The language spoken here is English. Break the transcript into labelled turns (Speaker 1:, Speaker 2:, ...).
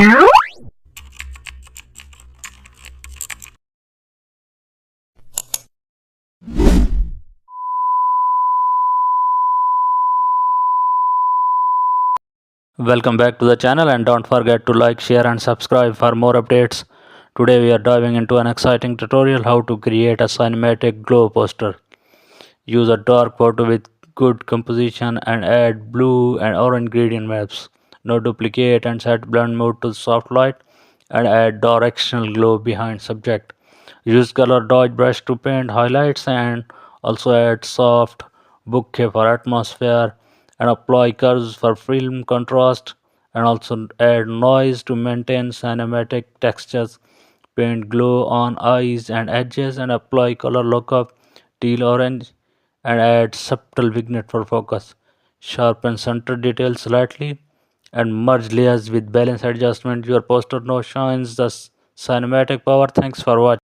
Speaker 1: Welcome back to the channel, and don't forget to like, share and subscribe for more updates. Today we are diving into an exciting tutorial how to create a cinematic glow poster. Use a dark photo with good composition and add blue and orange gradient maps. No duplicate and set blend mode to soft light and add directional glow behind subject. Use color dodge brush to paint highlights and also add soft bokeh for atmosphere and apply curves for film contrast and also add noise to maintain cinematic textures. Paint glow on eyes and edges and apply color lookup teal orange and add subtle vignette for focus. Sharpen center details slightly and merge layers with balance adjustment. Your poster now shines the cinematic power. Thanks for watching.